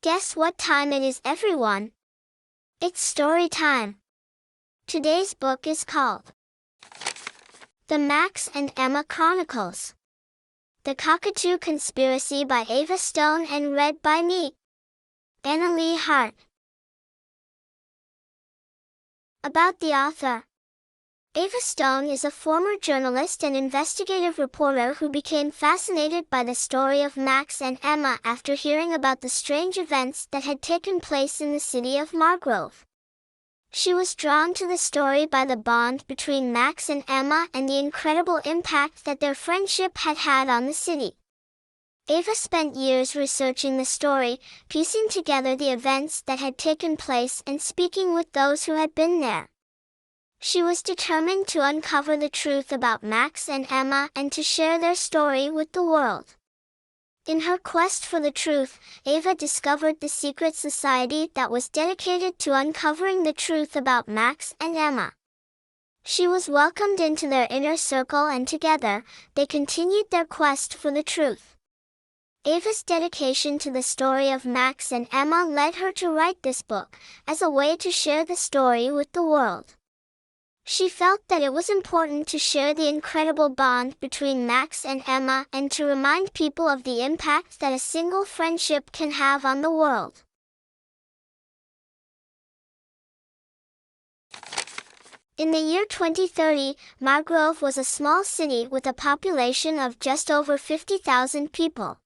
Guess what time it is, everyone? It's story time. Today's book is called The Max and Emma Chronicles. The Cockatoo Conspiracy by Ava Stone and read by me, Anna Lee Hart. About the author. Ava Stone is a former journalist and investigative reporter who became fascinated by the story of Max and Emma after hearing about the strange events that had taken place in the city of Margrove. She was drawn to the story by the bond between Max and Emma and the incredible impact that their friendship had had on the city. Ava spent years researching the story, piecing together the events that had taken place and speaking with those who had been there. She was determined to uncover the truth about Max and Emma and to share their story with the world. In her quest for the truth, Ava discovered the secret society that was dedicated to uncovering the truth about Max and Emma. She was welcomed into their inner circle and together, they continued their quest for the truth. Ava's dedication to the story of Max and Emma led her to write this book, as a way to share the story with the world. She felt that it was important to share the incredible bond between Max and Emma and to remind people of the impact that a single friendship can have on the world. In the year 2030, Margrove was a small city with a population of just over 50,000 people.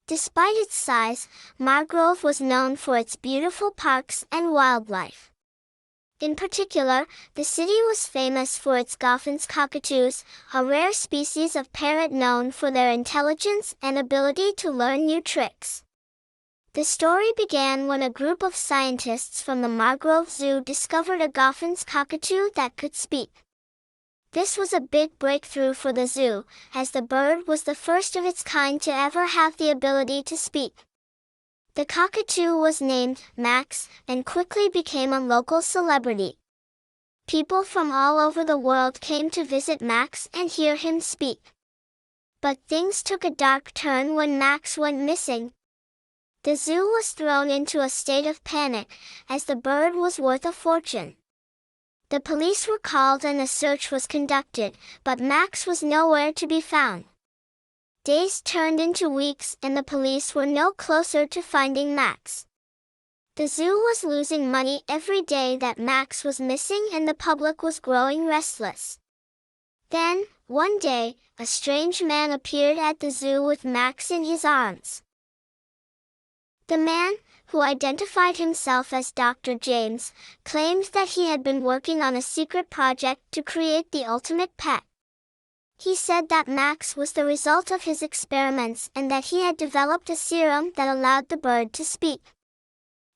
Despite its size, Margrove was known for its beautiful parks and wildlife. In particular, the city was famous for its Goffin's cockatoos, a rare species of parrot known for their intelligence and ability to learn new tricks. The story began when a group of scientists from the Margrove Zoo discovered a Goffin's cockatoo that could speak. This was a big breakthrough for the zoo, as the bird was the first of its kind to ever have the ability to speak. The cockatoo was named Max and quickly became a local celebrity. People from all over the world came to visit Max and hear him speak. But things took a dark turn when Max went missing. The zoo was thrown into a state of panic, as the bird was worth a fortune. The police were called and a search was conducted, but Max was nowhere to be found. Days turned into weeks and the police were no closer to finding Max. The zoo was losing money every day that Max was missing and the public was growing restless. Then, one day, a strange man appeared at the zoo with Max in his arms. The man, who identified himself as Dr. James, claimed that he had been working on a secret project to create the ultimate pet. He said that Max was the result of his experiments and that he had developed a serum that allowed the bird to speak.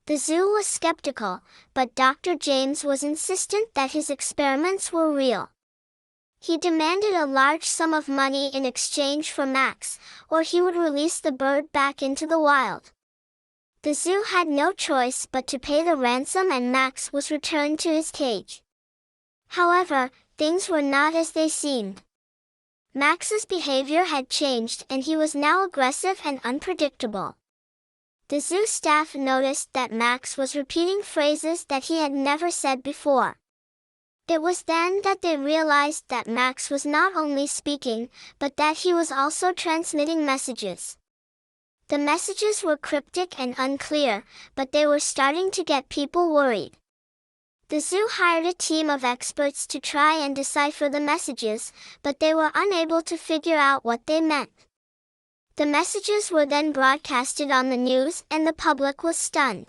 The zoo was skeptical, but Dr. James was insistent that his experiments were real. He demanded a large sum of money in exchange for Max, or he would release the bird back into the wild. The zoo had no choice but to pay the ransom and Max was returned to his cage. However, things were not as they seemed. Max's behavior had changed and he was now aggressive and unpredictable. The zoo staff noticed that Max was repeating phrases that he had never said before. It was then that they realized that Max was not only speaking, but that he was also transmitting messages. The messages were cryptic and unclear, but they were starting to get people worried. The zoo hired a team of experts to try and decipher the messages, but they were unable to figure out what they meant. The messages were then broadcasted on the news and the public was stunned.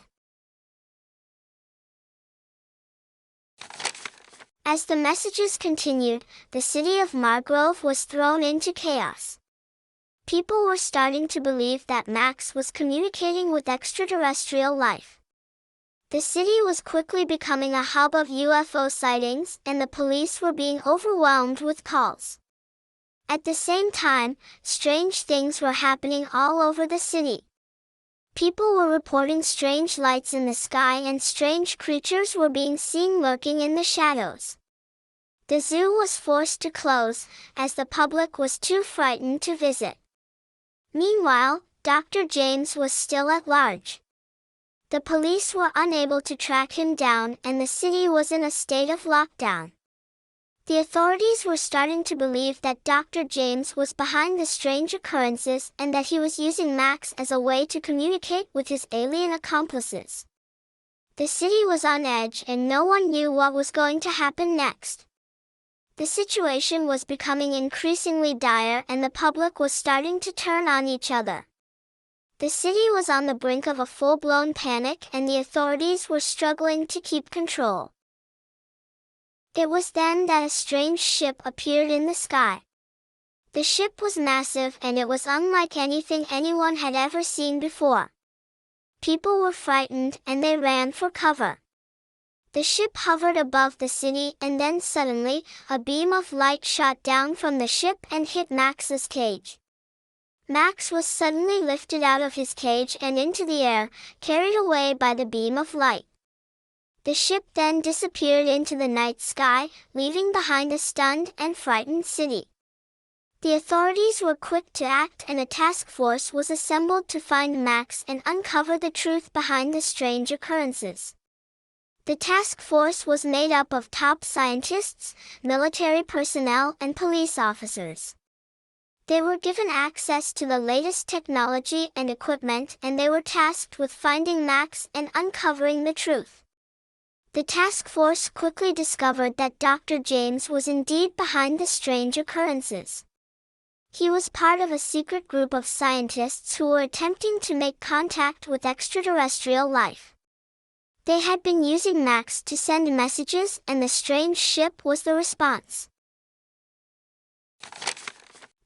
As the messages continued, the city of Margrove was thrown into chaos. People were starting to believe that Max was communicating with extraterrestrial life. The city was quickly becoming a hub of UFO sightings and the police were being overwhelmed with calls. At the same time, strange things were happening all over the city. People were reporting strange lights in the sky and strange creatures were being seen lurking in the shadows. The zoo was forced to close, as the public was too frightened to visit. Meanwhile, Dr. James was still at large. The police were unable to track him down and the city was in a state of lockdown. The authorities were starting to believe that Dr. James was behind the strange occurrences and that he was using Max as a way to communicate with his alien accomplices. The city was on edge and no one knew what was going to happen next. The situation was becoming increasingly dire and the public was starting to turn on each other. The city was on the brink of a full-blown panic and the authorities were struggling to keep control. It was then that a strange ship appeared in the sky. The ship was massive and it was unlike anything anyone had ever seen before. People were frightened and they ran for cover. The ship hovered above the city and then suddenly, a beam of light shot down from the ship and hit Max's cage. Max was suddenly lifted out of his cage and into the air, carried away by the beam of light. The ship then disappeared into the night sky, leaving behind a stunned and frightened city. The authorities were quick to act and a task force was assembled to find Max and uncover the truth behind the strange occurrences. The task force was made up of top scientists, military personnel, and police officers. They were given access to the latest technology and equipment and they were tasked with finding Max and uncovering the truth. The task force quickly discovered that Dr. James was indeed behind the strange occurrences. He was part of a secret group of scientists who were attempting to make contact with extraterrestrial life. They had been using Max to send messages and the strange ship was the response.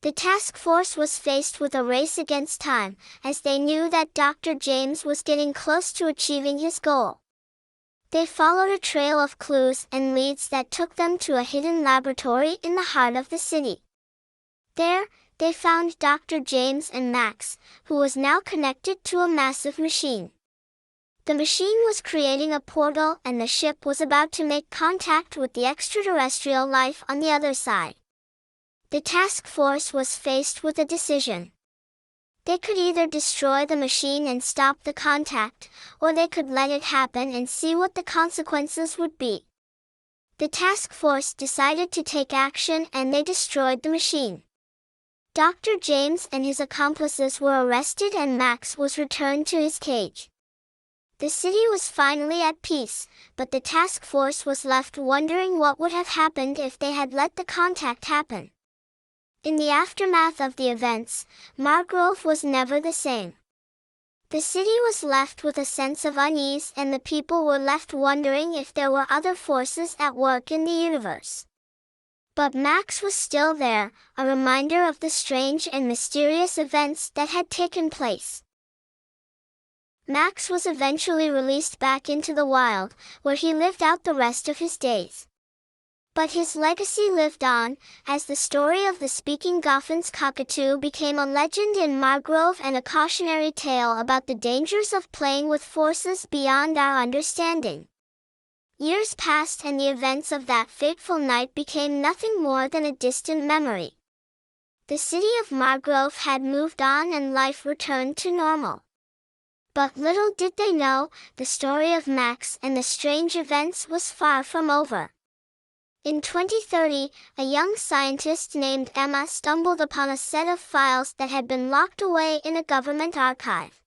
The task force was faced with a race against time, as they knew that Dr. James was getting close to achieving his goal. They followed a trail of clues and leads that took them to a hidden laboratory in the heart of the city. There, they found Dr. James and Max, who was now connected to a massive machine. The machine was creating a portal and the ship was about to make contact with the extraterrestrial life on the other side. The task force was faced with a decision. They could either destroy the machine and stop the contact, or they could let it happen and see what the consequences would be. The task force decided to take action and they destroyed the machine. Dr. James and his accomplices were arrested and Max was returned to his cage. The city was finally at peace, but the task force was left wondering what would have happened if they had let the contact happen. In the aftermath of the events, Margrove was never the same. The city was left with a sense of unease and the people were left wondering if there were other forces at work in the universe. But Max was still there, a reminder of the strange and mysterious events that had taken place. Max was eventually released back into the wild, where he lived out the rest of his days. But his legacy lived on, as the story of the speaking Goffin's cockatoo became a legend in Margrove and a cautionary tale about the dangers of playing with forces beyond our understanding. Years passed and the events of that fateful night became nothing more than a distant memory. The city of Margrove had moved on and life returned to normal. But little did they know, the story of Max and the strange events was far from over. In 2030, a young scientist named Emma stumbled upon a set of files that had been locked away in a government archive.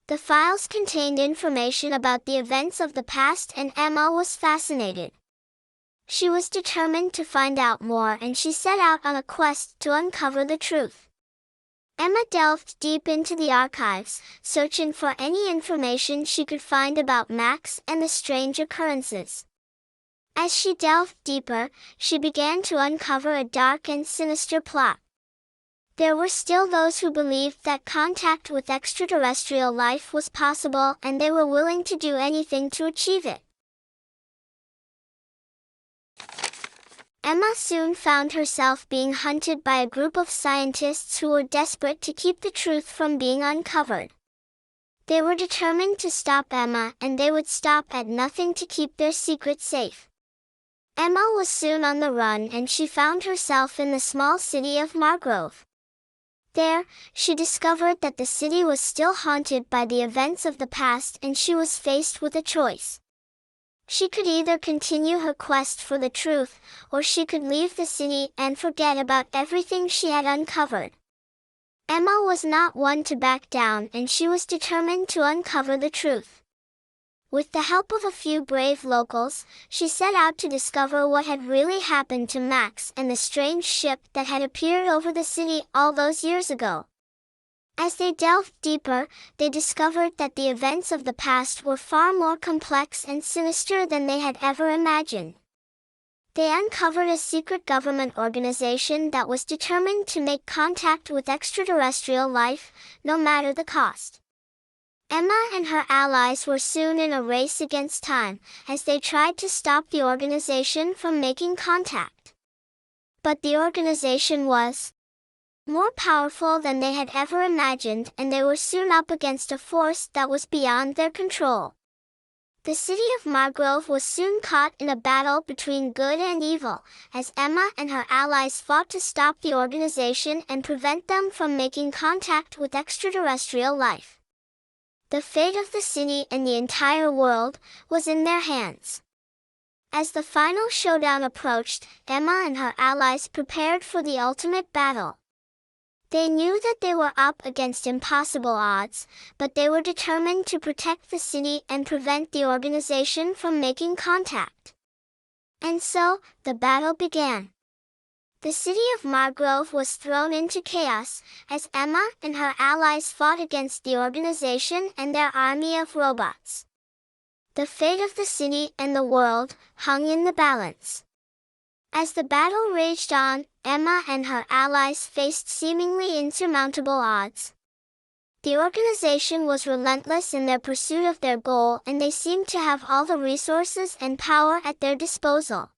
The files contained information about the events of the past and Emma was fascinated. She was determined to find out more and she set out on a quest to uncover the truth. Emma delved deep into the archives, searching for any information she could find about Max and the strange occurrences. As she delved deeper, she began to uncover a dark and sinister plot. There were still those who believed that contact with extraterrestrial life was possible and they were willing to do anything to achieve it. Emma soon found herself being hunted by a group of scientists who were desperate to keep the truth from being uncovered. They were determined to stop Emma and they would stop at nothing to keep their secret safe. Emma was soon on the run and she found herself in the small city of Margrove. There, she discovered that the city was still haunted by the events of the past and she was faced with a choice. She could either continue her quest for the truth, or she could leave the city and forget about everything she had uncovered. Emma was not one to back down and she was determined to uncover the truth. With the help of a few brave locals, she set out to discover what had really happened to Max and the strange ship that had appeared over the city all those years ago. As they delved deeper, they discovered that the events of the past were far more complex and sinister than they had ever imagined. They uncovered a secret government organization that was determined to make contact with extraterrestrial life, no matter the cost. Emma and her allies were soon in a race against time, as they tried to stop the organization from making contact. But the organization was more powerful than they had ever imagined, and they were soon up against a force that was beyond their control. The city of Margrove was soon caught in a battle between good and evil, as Emma and her allies fought to stop the organization and prevent them from making contact with extraterrestrial life. The fate of the city and the entire world was in their hands. As the final showdown approached, Emma and her allies prepared for the ultimate battle. They knew that they were up against impossible odds, but they were determined to protect the city and prevent the organization from making contact. And so, the battle began. The city of Margrove was thrown into chaos, as Emma and her allies fought against the organization and their army of robots. The fate of the city and the world hung in the balance. As the battle raged on, Emma and her allies faced seemingly insurmountable odds. The organization was relentless in their pursuit of their goal, and they seemed to have all the resources and power at their disposal.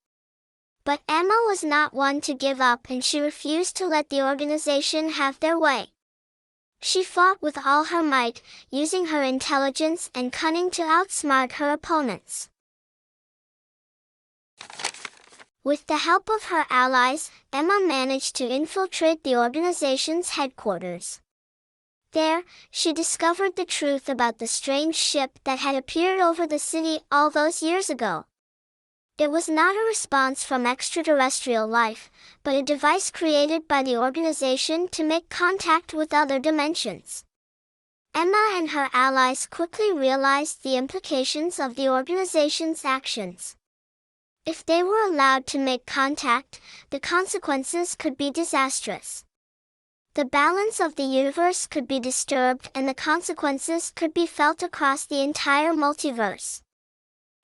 But Emma was not one to give up, and she refused to let the organization have their way. She fought with all her might, using her intelligence and cunning to outsmart her opponents. With the help of her allies, Emma managed to infiltrate the organization's headquarters. There, she discovered the truth about the strange ship that had appeared over the city all those years ago. It was not a response from extraterrestrial life, but a device created by the organization to make contact with other dimensions. Emma and her allies quickly realized the implications of the organization's actions. If they were allowed to make contact, the consequences could be disastrous. The balance of the universe could be disturbed and the consequences could be felt across the entire multiverse.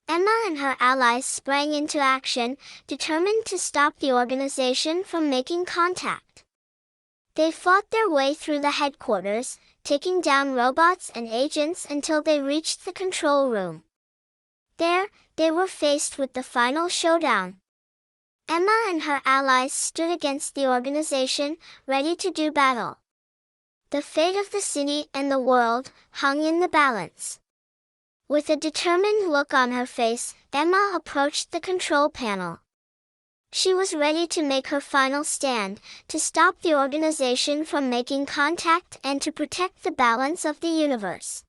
Emma and her allies sprang into action, determined to stop the organization from making contact. They fought their way through the headquarters, taking down robots and agents until they reached the control room. There, they were faced with the final showdown. Emma and her allies stood against the organization, ready to do battle. The fate of the city and the world hung in the balance. With a determined look on her face, Emma approached the control panel. She was ready to make her final stand, to stop the organization from making contact and to protect the balance of the universe.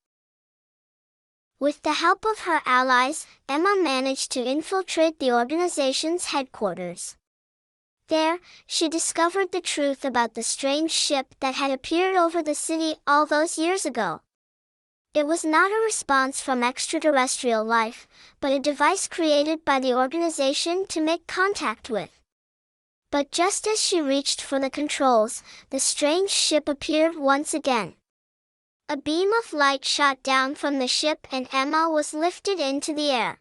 With the help of her allies, Emma managed to infiltrate the organization's headquarters. There, she discovered the truth about the strange ship that had appeared over the city all those years ago. It was not a response from extraterrestrial life, but a device created by the organization to make contact with. But just as she reached for the controls, the strange ship appeared once again. A beam of light shot down from the ship and Emma was lifted into the air.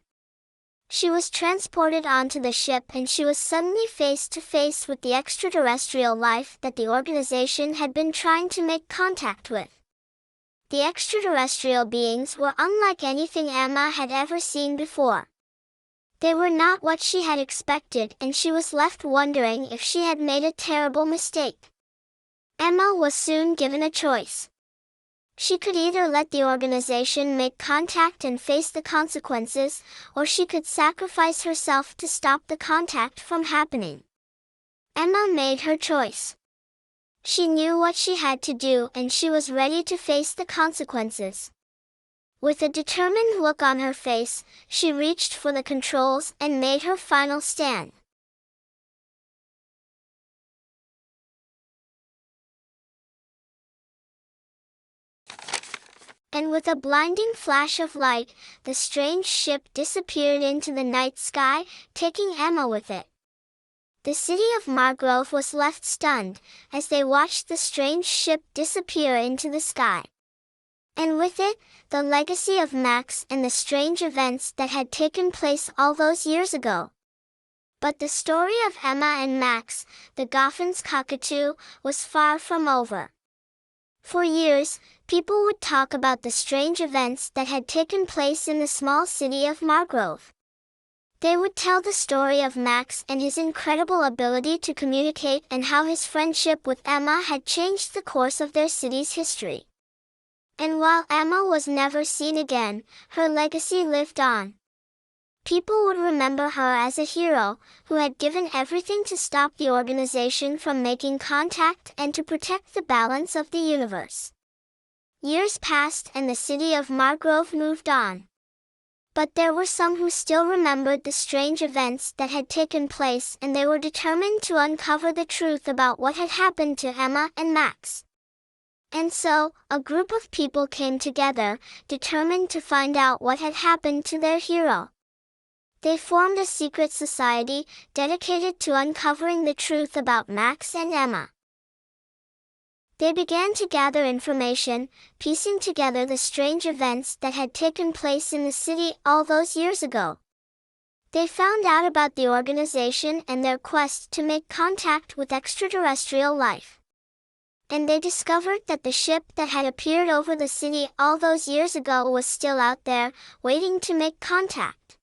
She was transported onto the ship and she was suddenly face to face with the extraterrestrial life that the organization had been trying to make contact with. The extraterrestrial beings were unlike anything Emma had ever seen before. They were not what she had expected, and she was left wondering if she had made a terrible mistake. Emma was soon given a choice. She could either let the organization make contact and face the consequences, or she could sacrifice herself to stop the contact from happening. Emma made her choice. She knew what she had to do and she was ready to face the consequences. With a determined look on her face, she reached for the controls and made her final stand. And with a blinding flash of light, the strange ship disappeared into the night sky, taking Emma with it. The city of Margrove was left stunned, as they watched the strange ship disappear into the sky. And with it, the legacy of Max and the strange events that had taken place all those years ago. But the story of Emma and Max, the Goffin's cockatoo, was far from over. For years, people would talk about the strange events that had taken place in the small city of Margrove. They would tell the story of Max and his incredible ability to communicate and how his friendship with Emma had changed the course of their city's history. And while Emma was never seen again, her legacy lived on. People would remember her as a hero, who had given everything to stop the organization from making contact and to protect the balance of the universe. Years passed and the city of Margrove moved on. But there were some who still remembered the strange events that had taken place, and they were determined to uncover the truth about what had happened to Emma and Max. And so, a group of people came together, determined to find out what had happened to their hero. They formed a secret society, dedicated to uncovering the truth about Max and Emma. They began to gather information, piecing together the strange events that had taken place in the city all those years ago. They found out about the organization and their quest to make contact with extraterrestrial life. And they discovered that the ship that had appeared over the city all those years ago was still out there, waiting to make contact.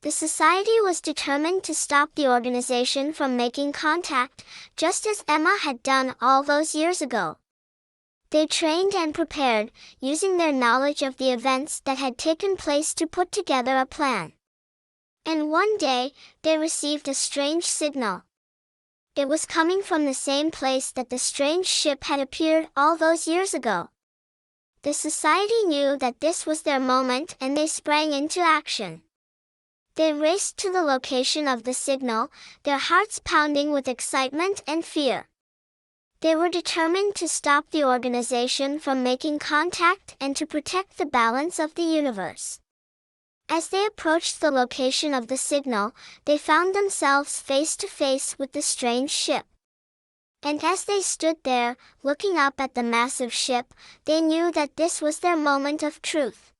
The society was determined to stop the organization from making contact, just as Emma had done all those years ago. They trained and prepared, using their knowledge of the events that had taken place to put together a plan. And one day, they received a strange signal. It was coming from the same place that the strange ship had appeared all those years ago. The society knew that this was their moment and they sprang into action. They raced to the location of the signal, their hearts pounding with excitement and fear. They were determined to stop the organization from making contact and to protect the balance of the universe. As they approached the location of the signal, they found themselves face to face with the strange ship. And as they stood there, looking up at the massive ship, they knew that this was their moment of truth.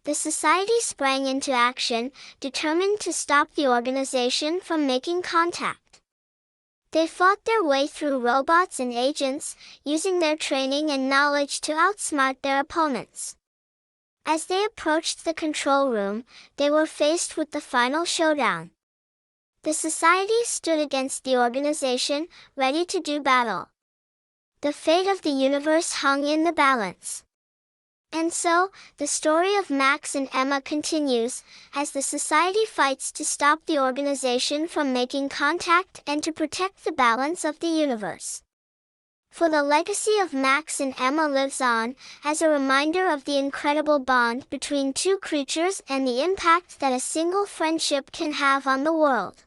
The society sprang into action, determined to stop the organization from making contact. They fought their way through robots and agents, using their training and knowledge to outsmart their opponents. As they approached the control room, they were faced with the final showdown. The society stood against the organization, ready to do battle. The fate of the universe hung in the balance. And so, the story of Max and Emma continues, as the society fights to stop the organization from making contact and to protect the balance of the universe. For the legacy of Max and Emma lives on, as a reminder of the incredible bond between two creatures and the impact that a single friendship can have on the world.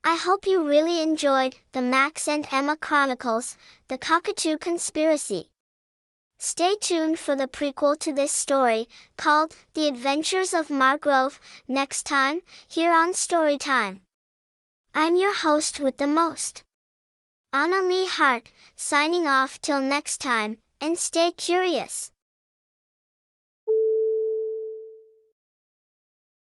I hope you really enjoyed the Max and Emma Chronicles, the Cockatoo Conspiracy. Stay tuned for the prequel to this story, called The Adventures of Margrove, next time, here on Storytime. I'm your host with the most, Anna Lee Hart, signing off till next time, and stay curious.